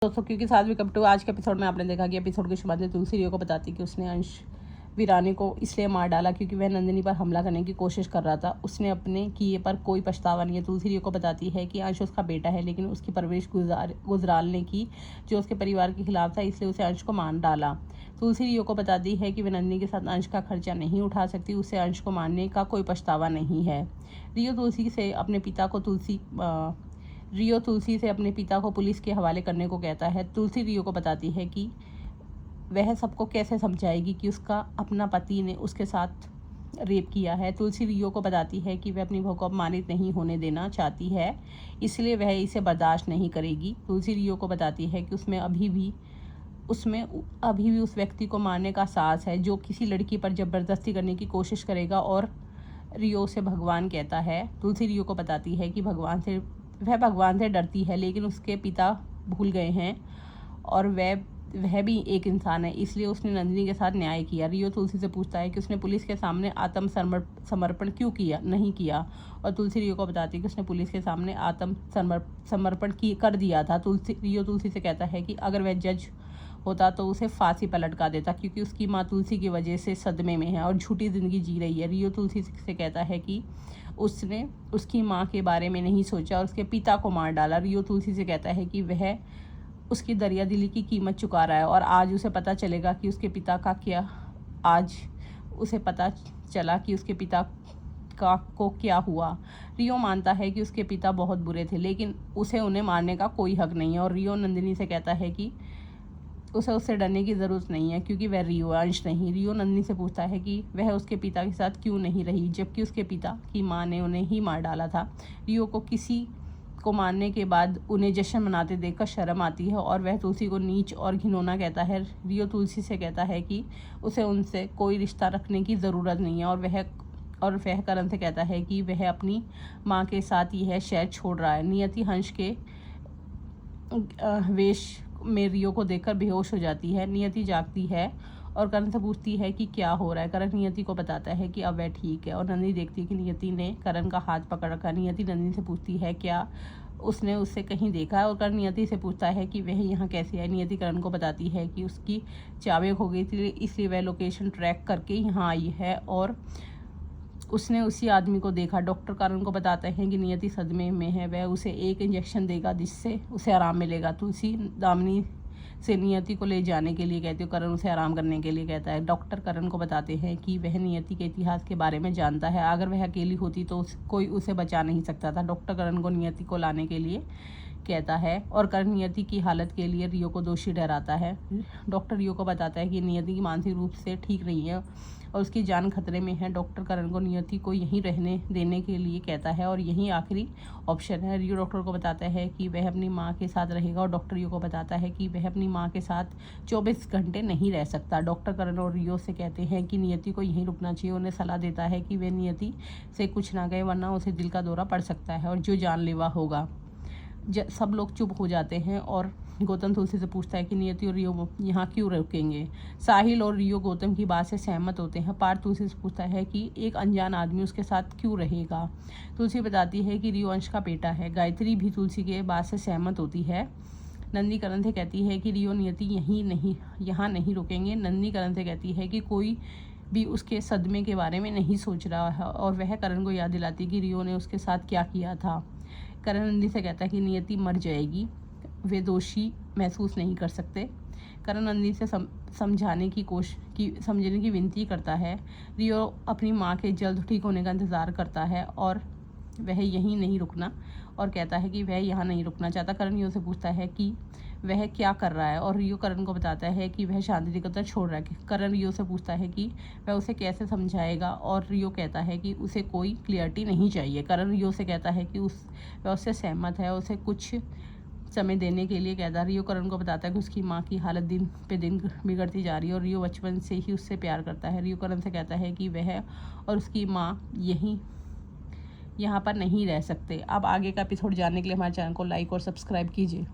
दोस्तों क्योंकि साथ वेलकम टू आज के एपिसोड में आपने देखा कि एपिसोड के शुरुआत में तुलसी रियो को बताती कि उसने अंश वीरानी को इसलिए मार डाला क्योंकि वह नंदिनी पर हमला करने की कोशिश कर रहा था। उसने अपने किए पर कोई पछतावा नहीं है। तुलसी रियो को बताती है कि अंश उसका बेटा है लेकिन उसकी परवरिश गुजराल ने की जो उसके परिवार के खिलाफ था, इसलिए उसे अंश को मार डाला। तुलसी रियो को बताती है कि वह नंदिनी के साथ अंश का खर्चा नहीं उठा सकती, उसे अंश को मारने का कोई पछतावा नहीं है। रियो तुलसी से अपने पिता को पुलिस के हवाले करने को कहता है। तुलसी रियो को बताती है कि वह सबको कैसे समझाएगी कि उसका अपना पति ने उसके साथ रेप किया है। तुलसी रियो को बताती है कि वह अपनी बहू को अपमानित नहीं होने देना चाहती है, इसलिए वह इसे बर्दाश्त नहीं करेगी। तुलसी रियो को बताती है कि उसमें अभी भी उस व्यक्ति को मारने का साहस है जो किसी लड़की पर ज़बरदस्ती करने की कोशिश करेगा, और रियो से भगवान कहता है। तुलसी रियो को बताती है कि वह भगवान से डरती है लेकिन उसके पिता भूल गए हैं और वह भी एक इंसान है, इसलिए उसने नंदिनी के साथ न्याय किया। रियो तुलसी से पूछता है कि उसने पुलिस के सामने आत्मसमर्पण क्यों नहीं किया, और तुलसी रियो को बताती है कि उसने पुलिस के सामने आत्मसमर्पण कर दिया था। रियो तुलसी से कहता है कि अगर वह जज होता तो उसे फांसी पर लटका देता क्योंकि उसकी माँ तुलसी की वजह से सदमे में है और झूठी ज़िंदगी जी रही है। रियो तुलसी से कहता है कि उसने उसकी माँ के बारे में नहीं सोचा और उसके पिता को मार डाला। रियो तुलसी से कहता है कि वह उसकी दरियादिली की कीमत चुका रहा है और आज उसे पता चलेगा कि उसके पिता का क्या आज उसे पता चला कि उसके पिता को क्या हुआ। रियो मानता है कि उसके पिता बहुत बुरे थे लेकिन उसे उन्हें मारने का कोई हक नहीं है, और रियो नंदिनी से कहता है कि उसे उससे डरने की ज़रूरत नहीं है क्योंकि वह रियो अंश नहीं। रियो नंदिनी से पूछता है कि वह उसके पिता के साथ क्यों नहीं रही जबकि उसके पिता की माँ ने उन्हें ही मार डाला था। रियो को किसी को मारने के बाद उन्हें जश्न मनाते देखकर शर्म आती है और वह तुलसी को नीच और घिनौना कहता है। रियो तुलसी से कहता है कि उसे उनसे कोई रिश्ता रखने की ज़रूरत नहीं है, और वह करण से कहता है कि वह अपनी माँ के साथ यह शहर छोड़ रहा है। नियति हंस के वेश में रियो को देखकर बेहोश हो जाती है। नियति जागती है और करण से पूछती है कि क्या हो रहा है। करण नियति को बताता है कि अब वह ठीक है, और नंदिनी देखती है कि नियति ने करण का हाथ पकड़ रखा। नियति नंदिनी से पूछती है क्या उसने उससे कहीं देखा है, और करण नियति से पूछता है कि वह यहाँ कैसे है। नियति करण को बताती है कि उसकी चाबी खो गई थी इसलिए वह लोकेशन ट्रैक करके यहाँ आई है और उसने उसी आदमी को देखा। डॉक्टर करण को बताते हैं कि नियति सदमे में है, वह उसे एक इंजेक्शन देगा जिससे उसे आराम मिलेगा। तुलसी दामिनी से नियति को ले जाने के लिए कहती है, करण उसे आराम करने के लिए कहता है। डॉक्टर करण को बताते हैं कि वह नियति के इतिहास के बारे में जानता है, अगर वह अकेली होती तो कोई उसे बचा नहीं सकता था। डॉक्टर करण को नियति को लाने के लिए कहता है और करण नियति की हालत के लिए रियो को दोषी ठहराता है। डॉक्टर रियो को बताता है कि नियति की मानसिक रूप से ठीक नहीं है और उसकी जान खतरे में है। डॉक्टर करण को नियति को यहीं रहने देने के लिए कहता है और यही आखिरी ऑप्शन है। रियो डॉक्टर को बताता है कि वह अपनी माँ के साथ रहेगा, और डॉक्टर रियो को बताता है कि वह अपनी माँ के साथ 24 घंटे नहीं रह सकता। डॉक्टर करण और रियो से कहते हैं कि नियति को यहीं रुकना चाहिए। उन्हें सलाह देता है कि वे नियति से कुछ ना कहे वरना उसे दिल का दौरा पड़ सकता है और जो जानलेवा होगा। सब लोग चुप हो जाते हैं और गौतम तुलसी से पूछता है कि नियति और रियो यहाँ क्यों रुकेंगे। साहिल और रियो गौतम की बात से सहमत होते हैं। पार्थ तुलसी से पूछता है कि एक अनजान आदमी उसके साथ क्यों रहेगा। तुलसी बताती है कि रियो अंश का बेटा है। गायत्री भी तुलसी के बात से सहमत होती है। नंदी करण से कहती है कि रियो नियति यहाँ नहीं रुकेंगे। नंदी करण से कहती है कि कोई भी उसके सदमे के बारे में नहीं सोच रहा है, और वह करण को याद दिलाती कि रियो ने उसके साथ क्या किया था। करण नंदी से कहता है कि नियति मर जाएगी, वे दोषी महसूस नहीं कर सकते। करण नंदी से समझने की विनती करता है। रियो अपनी माँ के जल्द ठीक होने का इंतज़ार करता है और वह यहीं नहीं रुकना, और कहता है कि वह यहाँ नहीं रुकना चाहता। करण रियो से पूछता है कि वह क्या कर रहा है, और रियो करण को बताता है कि वह शांति निकेतन छोड़ रहा है। करण रियो से पूछता है कि वह उसे कैसे समझाएगा, और रियो कहता है कि उसे कोई क्लियरिटी नहीं चाहिए। करण रियो से कहता है कि वह उससे सहमत है, उसे कुछ समय देने के लिए कहता है। रियो करण को बताता है कि उसकी माँ की हालत दिन पे दिन बिगड़ती जा रही है और रियो बचपन से ही उससे प्यार करता है। रियो करण से कहता है कि वह और उसकी माँ यहाँ पर नहीं रह सकते। अब आगे का एपिसोड जानने के लिए हमारे चैनल को लाइक और सब्सक्राइब कीजिए।